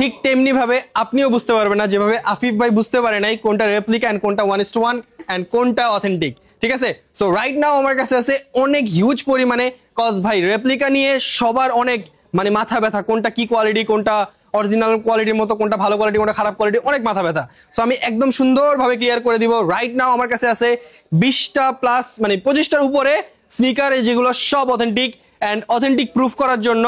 ঠিক তেমনি ভাবে আপনিও বুঝতে পারবেন না যেভাবে আফিফ ভাই বুঝতে পারে নাই কোনটা রেপ্লিকা এন্ড কোনটা 1:1 এন্ড কোনটা অথেন্টিক। ঠিক আছে, সো রাইট নাও আমার কাছে আছে অনেক হিউজ পরিমাণে, কজ ভাই রেপ্লিকা নিয়ে সবার অনেক মানে মাথা ব্যথা, কোনটা কি কোয়ালিটি, কোনটা অরিজিনাল কোয়ালিটির মতো, কোনটা ভালো কোয়ালিটি, কোনটা খারাপ কোয়ালিটি, অনেক মাথা ব্যথা। সো আমি একদম সুন্দরভাবে ক্লিয়ার করে দিব। রাইট নাও আমার কাছে আছে 20টা প্লাস মানে 25টার উপরে স্নিকার, যেগুলো সব অথেন্টিক এন্ড অথেন্টিক প্রুফ করার জন্য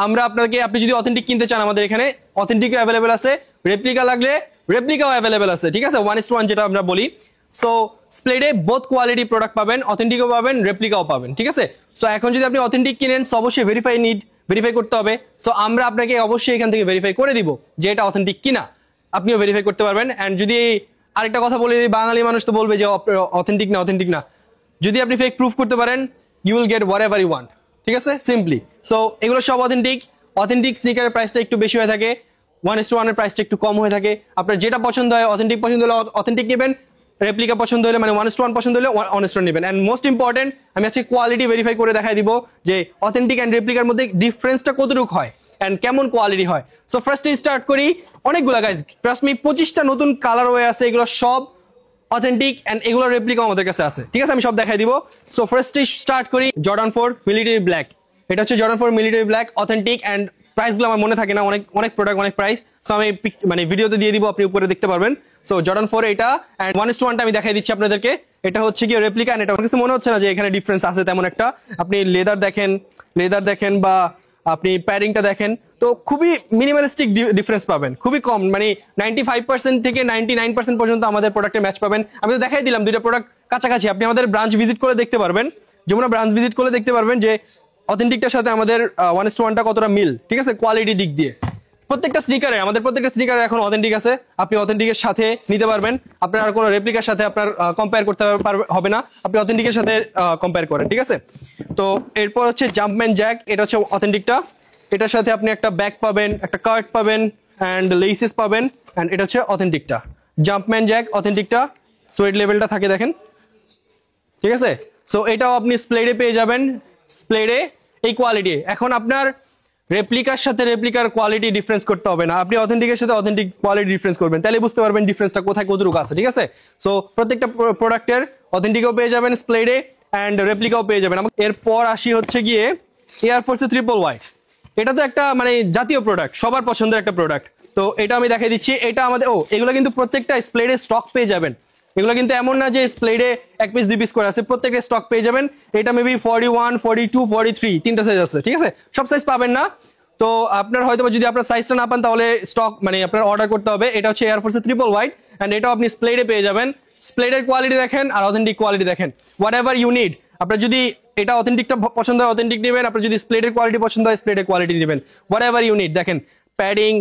আমরা আপনাকে, আপনি যদি অথেন্টিক কিনতে চান আমাদের এখানে অথেন্টিকও অ্যাভেলেবেল আছে, রেপ্লিকা লাগলে রেপ্লিকাও অ্যাভেলেবেল আছে। ঠিক আছে, 1:1 যেটা আমরা বলি। সো স্প্লেডে বোথ কোয়ালিটি প্রোডাক্ট পাবেন, অথেন্টিকও পাবেন, রেপ্লিকাও পাবেন। ঠিক আছে, সো এখন যদি আপনি অথেন্টিক কিনেন অবশ্যই ভেরিফাই করতে হবে। সো আমরা আপনাকে অবশ্যই এখান থেকে ভেরিফাই করে দিব যে এটা অথেন্টিক কিনা, আপনিও ভেরিফাই করতে পারবেন। এন্ড যদি আরেকটা কথা বলে দিই, বাঙালি মানুষ তো বলবে যে অথেন্টিক না, যদি আপনি ফেক প্রুফ করতে পারেন you will get whatever you want. ঠিক আছে, সিম্পলি। সো এগুলো সব অথেন্টিক স্নিকারের প্রাইসটা একটু বেশি হয়ে থাকে, 1:1 এর প্রাইসটা একটু কম হয়ে থাকে। আপনার যেটা পছন্দ হয়, অথেন্টিক পছন্দ হলে অথেন্টিক নেবেন, রেপ্লিকা পছন্দ হলে মানে 1:1 পছন্দ হলে 1:1 নেবেন। এন্ড মোস্ট ইম্পর্টেন্ট, আমি আজকে কোয়ালিটি ভেরিফাই করে দেখাই দিব যে অথেন্টিক এন্ড রেপ্লিকার মধ্যে ডিফারেন্সটা কতটুকু হয় এন্ড কেমন কোয়ালিটি হয়। সো ফার্স্টে স্টার্ট করি। অনেকগুলা গাইজ, ট্রাস্ট মি, 25টা নতুন কালার ওয়ে আছে, এগুলো সব অথেন্টিক এন্ড এগুলো রেপ্লিকা আমাদের কাছে আছে। ঠিক আছে, আমি সব দেখাই দিব। সো ফার্স্টে স্টার্ট করি জর্ডান 4 মিলিটারি ব্ল্যাক। এটা হচ্ছে Jordan 4 military black, authentic and প্রাইসগুলো আমার মনে থাকে না, অনেক প্রোডাক্ট অনেক প্রাইস। সো আমি মানে ভিডিওতে দিয়ে দিব, আপনি উপরে দেখতে পারবেন। সো জর্ডান 4 এটা এন্ড 1:1টা আমি দেখাই দিচ্ছি আপনাদেরকে। এটা হচ্ছে কি রেপ্লিকা, এন্ড এটা আমার কাছে মনে হচ্ছে না যে এখানে ডিফারেন্স আছে তেমন একটা। আপনি লেদার দেখেন বা আপনি প্যাডিংটা দেখেন, তো খুবই মিনিমালিস্টিক ডিফারেন্স পাবেন, খুবই কম, মানে 95% থেকে 99% পর্যন্ত আমাদের প্রোডাক্টের ম্যাচ পাবেন। আমি তো দেখাই দিলাম দুইটা প্রোডাক্ট কাছাকাছি, আপনি আমাদের ব্রাঞ্চ ভিজিট করে দেখতে পারবেন, যমুনা ব্রাঞ্চ ভিজিট করে দেখতে পারবেন যে অথেন্টিকটার সাথে আমাদের 1:1টা কতটা মিল। ঠিক আছে, কোয়ালিটি দিক দিয়ে আমাদের প্রত্যেকটা স্নিকারে এখন অথেন্টিক আছে, আপনি অথেন্টিকের সাথে নিতে পারবেন। আপনার আর কোনো রেপ্লিকার সাথে আপনার কম্পেয়ার করতে হবে না, আপনি অথেন্টিকের সাথে কম্পেয়ার করেন। ঠিক আছে, তো এরপর হচ্ছে জাম্পম্যান জ্যাক, এটা হচ্ছে অথেন্টিকটা। এটার সাথে আপনি একটা ব্যাগ পাবেন, একটা কার্ড পাবেন এন্ড লেসেস পাবেন, এন্ড এটা হচ্ছে অথেন্টিকটা, জাম্পম্যান জ্যাক অথেন্টিকটা। সোয়েট লেভেলটা থাকে দেখেন। ঠিক আছে, সো এটাও আপনি স্প্লেডে পেয়ে যাবেন, স্প্লেডে এই কোয়ালিটি। এখন আপনার রেপ্লিকার সাথে রেপ্লিকার কোয়ালিটি ডিফারেন্স করতে হবে না, আপনি অথেন্টিকের সাথে অথেন্টিক কোয়ালিটি ডিফারেন্স করবেন, তাহলে বুঝতে পারবেন ডিফারেন্সটা কোথায় কতটুকু আছে। ঠিক আছে, সো প্রত্যেকটা প্রোডাক্টের অথেন্টিকও পেয়ে যাবেন স্প্লেডে এন্ড রেপ্লিকাও পেয়ে যাবেন। এরপর আসি হচ্ছে গিয়ে এয়ারফোর্সে ট্রিপল হোয়াইট। এটা তো একটা মানে জাতীয় প্রোডাক্ট, সবার পছন্দের একটা প্রোডাক্ট। তো এটা আমি দেখাই দিচ্ছি, এটা আমাদের এগুলো কিন্তু প্রত্যেকটা স্প্লেডে স্টক পেয়ে যাবেন। এগুলো কিন্তু এমন না যে স্প্লেডে 1 পিস 2 পিস করে আছে, প্রত্যেকটা স্টক পেয়ে যাবেন। এটা মেবি 41, 42, 43 তিনটা সাইজ আছে। ঠিক আছে, সব সাইজ পাবেন না, তো আপনার হয়তো যদি আপনার সাইজটা না পান তাহলে স্টক মানে আপনার অর্ডার করতে হবে। এটা হচ্ছে এয়ারফোর্সের ট্রিপল হোয়াইট এন্ড এটাও আপনি স্প্লেডে পেয়ে যাবেন। স্প্লেডের কোয়ালিটি দেখেন আর অথেন্টিক কোয়ালিটি দেখেন, হোয়াট এভার ইউ নিড। আপনার যদি এটা অথেন্টিকটা পছন্দ হয় অথেন্টিক নেবেন, আপনার যদি স্প্লেডের কোয়ালিটি পছন্দ হয় স্প্লেডের কোয়ালিটি নেবেন, হোয়াট এভার ইউ নিড। দেখেন প্যাডিং,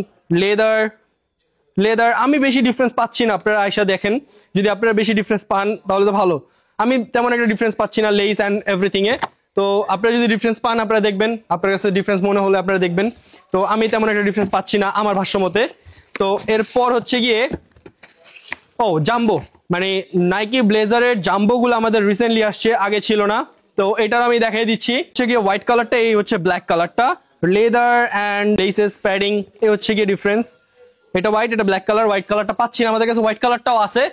লেদার আমি বেশি ডিফারেন্স পাচ্ছি না, আপনারা আয়সা দেখেন, যদি আপনারা বেশি ডিফারেন্স পান তাহলে তো ভালো। আমি তেমন একটা ডিফারেন্স পাচ্ছি না লেস এন্ড এভরিথিং এ। তো আপনারা যদি ডিফারেন্স পান আপনারা দেখবেন, আপনার কাছে ডিফারেন্স মনে হলে আপনারা দেখবেন। তো আমি তেমন একটা ডিফারেন্স পাচ্ছি না আমার ভাষ্য মতে। তো এরপর হচ্ছে গিয়ে জাম্বো, মানে নাইকি ব্লেজারের জাম্বো গুলো আমাদের রিসেন্টলি আসছে, আগে ছিল না। তো এটার আমি দেখাই দিচ্ছি, হচ্ছে গিয়ে হোয়াইট কালারটা, এই হচ্ছে ব্ল্যাক কালারটা, লেদার এন্ড লেসেস প্যাডিং, এই হচ্ছে গিয়ে ডিফারেন্স। এটা হোয়াইট, এটা ব্ল্যাক কালার, হোয়াইট কালারটা পাচ্ছি না আমাদের কাছে, হোয়াইট কালারটাও আছে।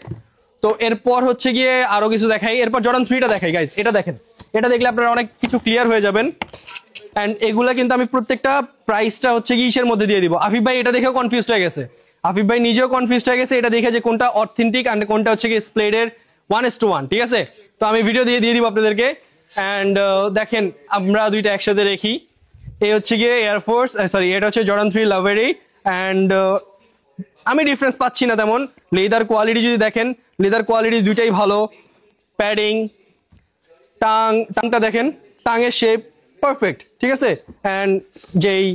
তো এরপর হচ্ছে গিয়ে আরো কিছু দেখাই, এরপর জর্ডান 3টা দেখাই গাইস। এটা দেখেন, এটা দেখলে আপনারা অনেক কিছু ক্লিয়ার হয়ে যাবেন। এন্ড এগুলা কিন্তু আমি প্রত্যেকটা প্রাইসটা হচ্ছে কি ইসের মধ্যে দিয়ে দিব। আফিফ ভাই এটা দেখেও কনফিউজড হয়ে গেছে, আফিফ ভাই নিজেও কনফিউজড হয়ে গেছে এটা দেখে যে কোনটা অথেন্টিক এন্ড কোনটা হচ্ছে কি স্প্লেডের 1:1। ঠিক আছে, তো আমি ভিডিও দিয়ে দিব আপনাদেরকে। এন্ড দেখেন আমরা দুইটা একসাথে রেখি, এই হচ্ছে গিয়ে এয়ারফোর্স, সরি এটা হচ্ছে জর্ডান 3 লাভেরি। এন্ড আমি ডিফারেন্স পাচ্ছি না তেমন। লেদার কোয়ালিটি যদি দেখেন, লেদার কোয়ালিটি দুইটাই ভালো। প্যাডিং, টাংটা দেখেন, টাঙের শেপ পারফেক্ট। ঠিক আছে, এন্ড যেই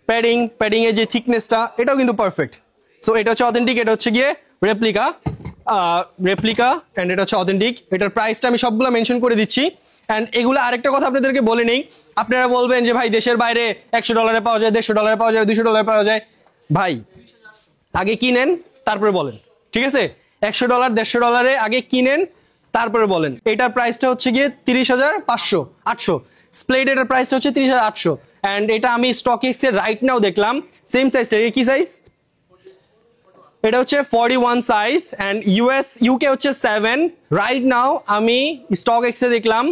প্যাডিং এর যে থিকনেসটা এটাও কিন্তু পারফেক্ট। সো এটা হচ্ছে অথেন্টিক, এটা হচ্ছে গিয়ে রেপ্লিকা এন্ড এটা হচ্ছে অথেন্টিক। এটার প্রাইসটা আমি সবগুলো মেনশন করে দিচ্ছি। এন্ড এগুলো আরেকটা কথা আপনাদেরকে বলে নেই, আপনারা বলবেন যে ভাই দেশের বাইরে $100 পাওয়া যায়, $150 পাওয়া যায়, $200 পাওয়া যায়। ভাই আগে কিনেন তারপরে বলেন। ঠিক আছে, $100, $150 আগে কিনেন তারপরে বলেন। এটার প্রাইসটা হচ্ছে গিয়ে 30,500 স্প্লেড, এটার প্রাইসটা হচ্ছে 30,800। এন্ড এটা আমি স্টক এক্সের রাইট নাও দেখলাম সেম সাইজটা, কি সাইজ এটা হচ্ছে 41 সাইজ এন্ড ইউকে হচ্ছে 7। রাইট নাও আমি স্টক এক্সে দেখলাম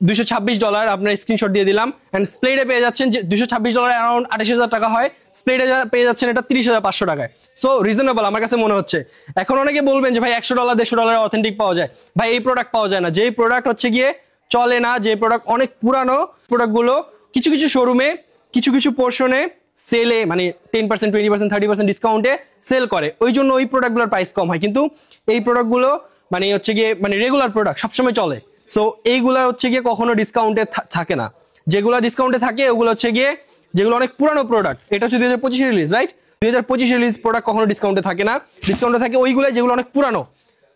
$226, আপনার স্ক্রিনশট দিয়ে দিলাম। এন্ড স্প্লেডে পেয়ে যাচ্ছেন যে $226 অ্যারাউন্ড 28,000 টাকা হয়, স্প্লেডে পেয়ে যাচ্ছেন এটা 30,500 টাকায়। সো রিজনেবল আমার কাছে মনে হচ্ছে। এখন অনেকে বলবেন যে ভাই $100 $150 অথেন্টিক পাওয়া যায়, ভাই এই প্রোডাক্ট পাওয়া যায় না। যেই প্রোডাক্ট হচ্ছে গিয়ে চলে না, যে প্রোডাক্ট অনেক পুরানো প্রোডাক্টগুলো কিছু কিছু শোরুমে কিছু কিছু পোর্শনে সেলে মানে 10%, 20%, 30% ডিসকাউন্টে সেল করে, ওই জন্য ওই প্রোডাক্টগুলোর প্রাইস কম হয়। কিন্তু এই প্রোডাক্টগুলো মানে হচ্ছে গিয়ে মানে রেগুলার প্রোডাক্ট সবসময় চলে। সো এইগুলা হচ্ছে গিয়ে কখনো ডিসকাউন্টে থাকে না। যেগুলো ডিসকাউন্টে থাকে ওগুলো হচ্ছে গিয়ে যেগুলো অনেক পুরানো প্রোডাক্ট। এটা হচ্ছে 2025 রিলিজ, রাইট? 2025 রিলিজ প্রোডাক্ট কখনো ডিসকাউন্টে থাকে না। ডিসকাউন্টে থাকে ওইগুলো যেগুলো অনেক পুরানো,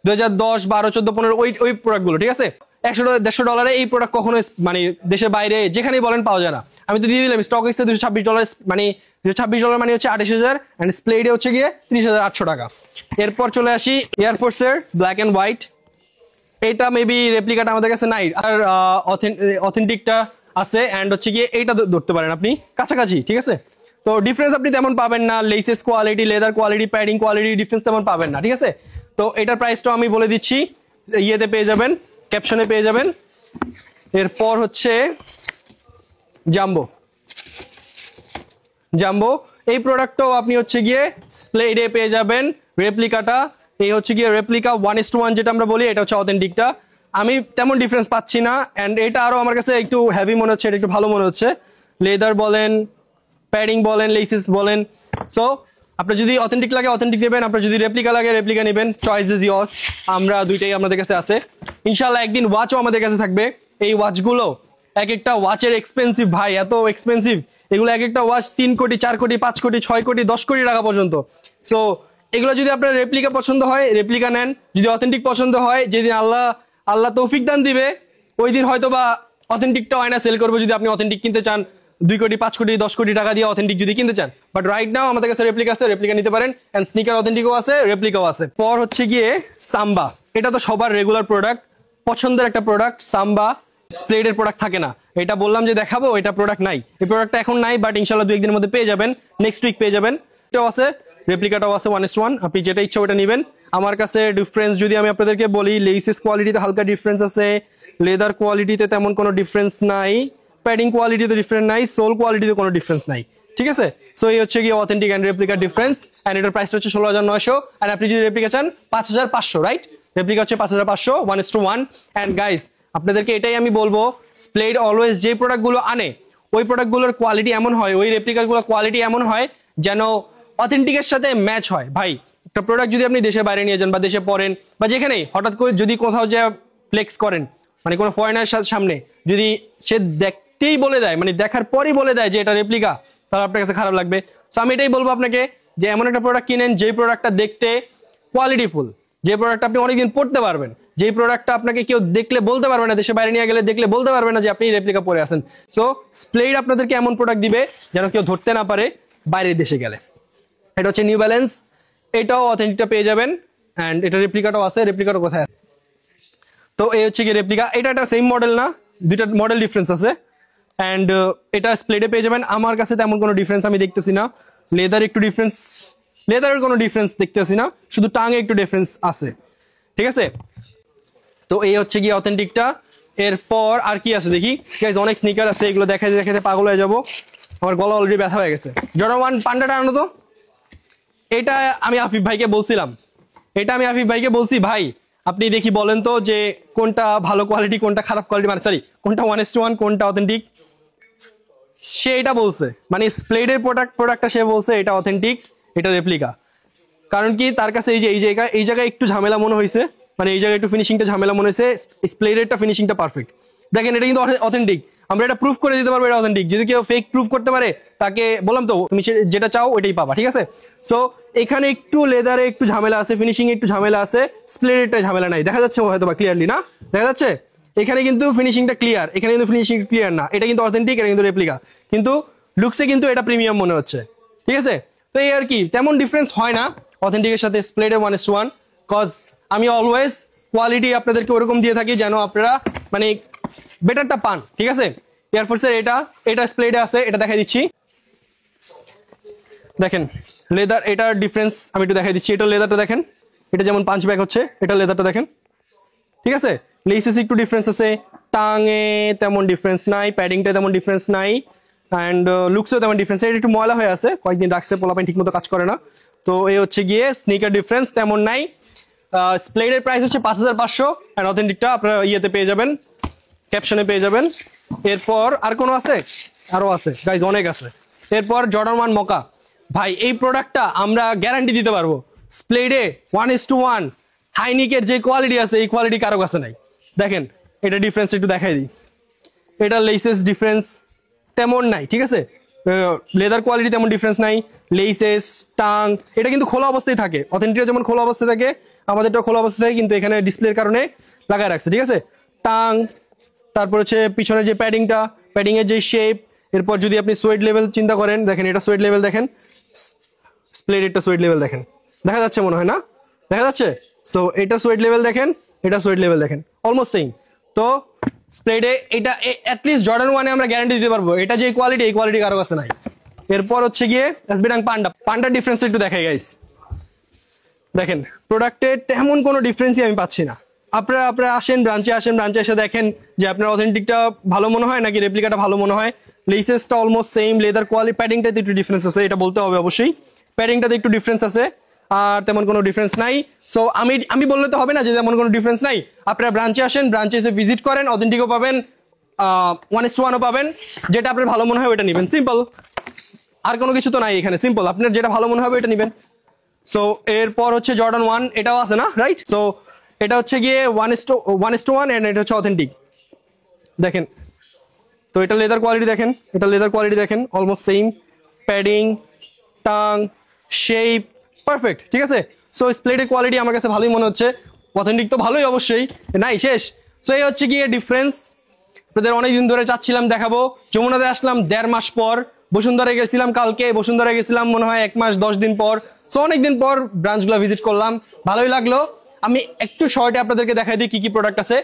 2010, 12, 14, 15 ওই প্রোডাক্টগুলো, ঠিক আছে? $100, $150 এই প্রোডাক্ট কখনো মানে দেশের বাইরে যেখানেই বলেন পাওয়া যায় না। আমি তো দিয়ে দিলাম স্টক এক্সে $226, মানে $226 মানে হচ্ছে 28,000 এন্ড স্প্লেডে হচ্ছে গিয়ে 30,800 টাকা। এরপর চলে আসি এয়ারফোর্সের ব্ল্যাক এন্ড হোয়াইট। এটা মেবি রেপ্লিকাটা আমাদের কাছে নাই, আর অথেন্টিকটা আছে এন্ড হচ্ছে গিয়ে এইটা ধরতে পারেন আপনি কাছাকাছি, ঠিক আছে? তো ডিফারেন্স আপনি তেমন পাবেন না, laces quality, leather quality, padding quality difference তেমন পাবেন না, ঠিক আছে? তো এটার প্রাইসটা আমি বলে দিচ্ছি, ইয়েতে পেয়ে যাবেন, ক্যাপশনে পেয়ে যাবেন। এরপর হচ্ছে জাম্বো। এই প্রোডাক্টটাও আপনি হচ্ছে গিয়ে স্প্লেডে পেয়ে যাবেন। রেপ্লিকাটা এই হচ্ছে গিয়ে রেপ্লিকা 1:1 যেটা আমরা বলি, এটা হচ্ছে অথেন্টিকটা। আমি তেমন ডিফারেন্স পাচ্ছি না এন্ড এটা আরো আমার কাছে একটু হেভি মনে হচ্ছে, এটা একটু ভালো মনে হচ্ছে। লেদার বলেন, প্যাডিং বলেন, লেসিস বলেন। সো আপনার যদি অথেন্টিক লাগে অথেন্টিক নেবেন, আপনার যদি রেপ্লিকা লাগে রেপ্লিকা নেবেন, চয়েস ইজ ইয়ার্স। আমরা দুইটাই আমাদের কাছে আছে। ইনশাআল্লাহ একদিন ওয়াচও আমাদের কাছে থাকবে। এই ওয়াচগুলো এক একটা ওয়াচের এক্সপেন্সিভ ভাই, এত এক্সপেন্সিভ এগুলো। এক একটা ওয়াচ 3 কোটি, 4 কোটি, 5 কোটি, 6 কোটি, 10 কোটি টাকা পর্যন্ত। সো এগুলো যদি আপনার রেপ্লিকা পছন্দ হয় রেপ্লিকা নেন, যদি অথেন্টিক পছন্দ হয় যেদিন আল্লাহ তৌফিক দান দিবে ওই দিন হয়তো বা অথেন্টিকটা আয়না সেল করবো। যদি আপনি অথেন্টিক কিনতে চান 2 কোটি, 5 কোটি, 10 কোটি টাকা দিয়ে অথেন্টিক যদি কিনতে চান, বাট রাইট নাও আমাদের কাছে রেপ্লিকা আছে, রেপ্লিকা নিতে পারেন। এন্ড স্নিকার অথেন্টিকও আছে, রেপ্লিকাও আছে। পর হচ্ছে গিয়ে সাম্বা। এটা তো সবার রেগুলার প্রোডাক্ট, পছন্দের একটা প্রোডাক্ট। সাম্বা স্প্লেডের প্রোডাক্ট থাকে না, এটা বললাম যে দেখাবো, এটা প্রোডাক্ট নাই, এই প্রোডাক্টটা এখন নাই, বাট ইনশাআল্লাহ 2-1 দিনের মধ্যে পেয়ে যাবেন, নেক্সট উইক পেয়ে যাবেন। এটাও আছে, রেপ্লিকাটাও আছে 1:1, আপনি যেটা ইচ্ছা ওটা নেবেন। আমার কাছে ডিফারেন্স যদি আমি আপনাদেরকে বলি, লেসিস কোয়ালিটিতে হালকা ডিফারেন্স আছে, লেদার কোয়ালিটিতে তেমন কোনো ডিফারেন্স নাই, প্যাডিং কোয়ালিটিতে ডিফারেন্স নাই, সোল কোয়ালিটিতে কোনো ডিফারেন্স নাই, ঠিক আছে? সো এই হচ্ছে গিয়ে অথেন্টিক এন্ড রেপ্লিকার ডিফারেন্স। এন্ড এটার প্রাইসটা হচ্ছে 16,900 আর আপনি যদি রেপ্লিকা চান 5,500, রাইট? রেপ্লিকা হচ্ছে 5,500, 1:1। এন্ড গাইস আপনাদেরকে এটাই আমি বলবো, স্প্লেড অলওয়েজ যে প্রোডাক্টগুলো আনে ওই প্রোডাক্টগুলোর কোয়ালিটি এমন হয়, ওই রেপ্লিকাগুলোর কোয়ালিটি এমন হয় যেন অথেন্টিকের সাথে ম্যাচ হয়। ভাই একটা প্রোডাক্ট যদি আপনি দেশের বাইরে নিয়ে যান বা দেশে পড়েন বা যেখানেই হঠাৎ করে যদি কোথাও যে ফ্লেক্স করেন, মানে কোনো ফরেনার সামনে যদি সে দেখতেই বলে দেয়, মানে দেখার পরই বলে দেয় যে এটা রেপ্লিকা, তাহলে আপনার কাছে খারাপ লাগবে। তো আমি এটাই বলবো আপনাকে যে এমন একটা প্রোডাক্ট কিনেন যে প্রোডাক্টটা দেখতে কোয়ালিটিফুল, যে প্রোডাক্টটা আপনি অনেকদিন পড়তে পারবেন, যে প্রোডাক্টটা আপনাকে কেউ দেখলে বলতে পারবে না, দেশে বাইরে নিয়ে গেলে দেখলে বলতে পারবে না যে আপনি রেপ্লিকা পরে আছেন। সো স্প্লেড আপনাদেরকে এমন প্রোডাক্ট দিবে যেন কেউ ধরতে না পারে বাইরের দেশে গেলে। এটা হচ্ছে নিউ ব্যালেন্স, এটাও অথেন্টিকটা পেয়ে যাবেন এন্ড এটা রেপ্লিকাটাও আছে। রেপ্লিকাটা কোথায় আছে? তো এই হচ্ছে কি রেপ্লিকা, এটা একটা সেম মডেল না, দুইটা মডেল ডিফারেন্স আছে। এন্ড এটা স্প্লেডে পেয়ে যাবেন। আমার কাছে তেমন কোনো ডিফারেন্স আমি দেখতেছি না। লেদার একটু ডিফারেন্স, লেদারের কোনো ডিফারেন্স দেখতেছি না, শুধু টাঙে একটু ডিফারেন্স আছে, ঠিক আছে? তো এই হচ্ছে কি অথেন্টিকটা। এরপর আর কি আছে দেখি গাইস, অনেক স্নিকার আছে, এগুলো দেখাতে দেখাতে পাগল হয়ে যাবো, আমার গলা অলরেডি ব্যথা হয়ে গেছে। জর্ডান 1 পান্ডাটা আনো তো। এটা আমি আফিফ ভাইকে বলছিলাম, বলছি ভাই আপনি দেখি বলেন তো যে কোনটা ভালো কোয়ালিটি কোনটা খারাপ কোয়ালিটি, মানে সরি কোনটা 1:1 কোনটা অথেন্টিক। সে এটা বলছে, মানে স্প্লেডের প্রোডাক্টটা সে বলছে এটা অথেন্টিক, এটা রেপ্লিকা। কারণ কি তার কাছে এই জায়গায় একটু ঝামেলা মনে হয়েছে, মানে এই জায়গায় একটু ফিনিশিংটা ঝামেলা মনে হয়েছে, স্প্লেডেরটা ফিনিশিংটা পারফেক্ট। দেখেন এটা কিন্তু অথেন্টিক, আমরা এটা প্রুফ করে দিতে পারবো এটা অথেন্টিক। যদি কেউ ফেক প্রুফ করতে পারে তাকে বললাম তো তুমি যেটা চাও ওইটাই পাবা, ঠিক আছে? সো এখানে একটু লেদারে একটু ঝামেলা আছে, ফিনিশিং একটু ঝামেলা আছে, স্প্লেডেরটা ঝামেলা নাই, দেখা যাচ্ছে হয়তো বা ক্লিয়ারলি না, দেখা যাচ্ছে এখানে কিন্তু ফিনিশিংটা ক্লিয়ার, এখানে কিন্তু ফিনিশিং ক্লিয়ার না। এটা কিন্তু অথেন্টিক, এটা কিন্তু রেপ্লিকা, কিন্তু লুকসে কিন্তু এটা প্রিমিয়াম মনে হচ্ছে, ঠিক আছে? তো এই আর কি, তেমন ডিফারেন্স হয় না অথেন্টিকের সাথে স্প্লেডের 1:1, কজ আমি অলওয়েজ কোয়ালিটি আপনাদেরকে ওরকম দিয়ে থাকি যেন আপনারা মানে বেটারটা পান, ঠিক আছে? এয়ারফোর্সের এটা স্প্লেডে আছে, এটা দেখাই দিচ্ছি। দেখেন লেদার, এটার ডিফারেন্স আমি একটু দেখাই দিচ্ছি। এটা লেদারটা দেখেন, এটা যেমন পাঞ্চ ব্যাক হচ্ছে, এটা লেদারটা দেখেন, ঠিক আছে। লেসেস একটু ডিফারেন্স আছে, টাঙে তেমন ডিফারেন্স নাই, প্যাডিংটা তেমন ডিফারেন্স নাই, অ্যান্ড লুকসেও তেমন ডিফারেন্স। এটা একটু ময়লা হয়ে আছে, কয়েকদিন রাখছে, পোলাপাইন ঠিক মতো কাজ করে না। তো এই হচ্ছে গিয়ে স্নিকার ডিফারেন্স তেমন নাই। স্প্লেডের প্রাইস হচ্ছে 5500 অ্যান্ড অথেন্টিকটা আপনারা ইয়েতে পেয়ে যাবেন, ক্যাপশনে পেয়ে যাবেন। এরপর আর কোনো আছে? আরো আছে গাইজ, অনেক আছে। এরপর জর্ডান 1 মকা, ভাই এই প্রোডাক্টটা আমরা গ্যারান্টি দিতে পারবো স্প্লেডে 1:1 হাইনিকের যে কোয়ালিটি আছে এই কোয়ালিটি কারো কাছে নাই। দেখেন এটা ডিফারেন্স একটু দেখাই দিই। এটা লেসেস ডিফারেন্স তেমন নাই, ঠিক আছে। লেদার কোয়ালিটি তেমন ডিফারেন্স নাই, লেসেস টাং এটা কিন্তু খোলা অবস্থায় থাকে, অথেন্টিক যেমন খোলা অবস্থায় থাকে আমাদেরটা খোলা অবস্থায় থাকে, কিন্তু এখানে ডিসপ্লের কারণে লাগায় রাখছে, ঠিক আছে। টাং, তারপর হচ্ছে পিছনের যে প্যাডিংটা, প্যাডিং এর যে শেপ। এরপর যদি আপনি সোয়েট লেভেল চিন্তা করেন, দেখেন এটা সোয়েট লেভেল দেখেন, স্প্লেডেরটা সোয়েট লেভেল দেখেন, দেখা যাচ্ছে মনে হয় না? দেখা যাচ্ছে। সো এটা সোয়েট লেভেল দেখেন, এটা সোয়েট লেভেল দেখেন, অলমোস্ট সেম। তো স্প্লেডে এটা অ্যাটলিস্ট জর্ডান 1 আমরা গ্যারান্টি দিতে পারবো এটা যে কোয়ালিটি, এই কোয়ালিটি কারো কাছে নাই। এরপর হচ্ছে গিয়ে এসবি ডাং পান্ডা, পান্ডার ডিফারেন্স একটু দেখাই গাইস। দেখেন প্রোডাক্টের তেমন কোনো ডিফারেন্সই আমি পাচ্ছি না। আপনারা আসেন ব্রাঞ্চে, ব্রাঞ্চে এসে দেখেন যে আপনার অথেন্টিকটা ভালো মনে হয় নাকি রেপ্লিকাটা ভালো মনে হয়। লেসেসটা অলমোস্ট সেম, লেদার কোয়ালিটি, প্যাডিংটাতে একটু ডিফারেন্স আছে, এটা বলতে হবে অবশ্যই, প্যাডিংটাতে একটু ডিফারেন্স আছে, আর তেমন কোনো ডিফারেন্স নাই। সো আমি বললে তো হবে না যে তেমন কোনো ডিফারেন্স নাই। আপনারা ব্রাঞ্চে আসেন, ব্রাঞ্চে এসে ভিজিট করেন, অথেন্টিকও পাবেন, 1:1ও পাবেন, যেটা আপনার ভালো মনে হয় ওটা নেবেন, সিম্পল। আর কোনো কিছু তো নাই এখানে, সিম্পল, আপনার যেটা ভালো মনে হবে এটা নেবেন। সো এরপর হচ্ছে জর্ডান 1, এটাও আছে না, রাইট? সো এটা হচ্ছে গিয়ে 1:1 এন্ড এটা হচ্ছে অথেন্টিক। দেখেন তো এটা লেদার কোয়ালিটি দেখেন, এটা লেদার কোয়ালিটি দেখেন, almost same, padding, tongue, shape perfect, ঠিক আছে। সো স্প্লেডের কোয়ালিটি আমার কাছে ভালোই মনে হচ্ছে, অথেন্টিক তো ভালোই অবশ্যই, নাই শেষ। সো এই হচ্ছে গিয়ে ডিফারেন্স। আপনাদের অনেকদিন ধরে চাচ্ছিলাম দেখাবো, যমুনাতে আসলাম 1.5 মাস পর, বসুন্ধরায় গেছিলাম কালকে, বসুন্ধরায় গেছিলাম মনে হয় 1 মাস 10 দিন পর। সো অনেকদিন পর ব্রাঞ্চগুলো ভিজিট করলাম, ভালোই লাগলো। আমি একটু শর্টে আপনাদেরকে দেখাই দিই কি কি প্রোডাক্ট আছে।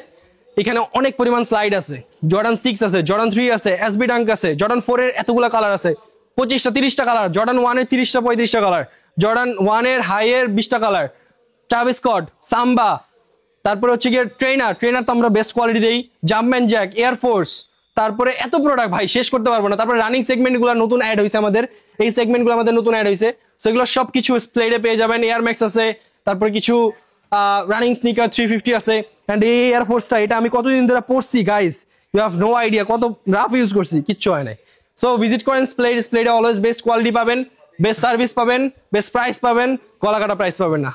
এখানে অনেক পরিমাণ স্লাইড আছে, জর্ডান 6 আছে, জর্ডান 3 আছে, এসবি ডাঙ্ক আছে, জর্ডান 4 এর এতগুলা কালার আছে, 25টা 30টা কালার, জর্ডান 1 এর 30টা 35টা কালার, জর্ডান 1 এর হাই এর 20টা কালার, ট্রাভিস স্কট, সাম্বা, তারপরে হচ্ছে গিয়ে ট্রেনার তো আমরা বেস্ট কোয়ালিটি দেই, জাম্পম্যান জ্যাক, এয়ারফোর্স, তারপরে এত প্রোডাক্ট ভাই শেষ করতে পারবো না। তারপরে রানিং সেগমেন্টগুলো নতুন অ্যাড হয়েছে আমাদের, এই সেগমেন্টগুলো আমাদের নতুন অ্যাড হয়েছে, সেগুলো সবকিছু স্প্লেডে পেয়ে যাবেন। এয়ার ম্যাক্স আছে, তারপরে কিছু রানিং স্নিকার 350 আছে, এন্ড এই এয়ারফোর্সটা এটা আমি কতদিন ধরে পড়ছি guys, you have no idea, কত রাফ ইউজ করছি, কিচ্ছু হয় নাই। সো ভিজিট করেন স্প্লেডে অলওয়েজ বেস্ট কোয়ালিটি পাবেন, বেস্ট সার্ভিস পাবেন, বেস্ট প্রাইস পাবেন, গলা কাটা প্রাইস পাবেন না।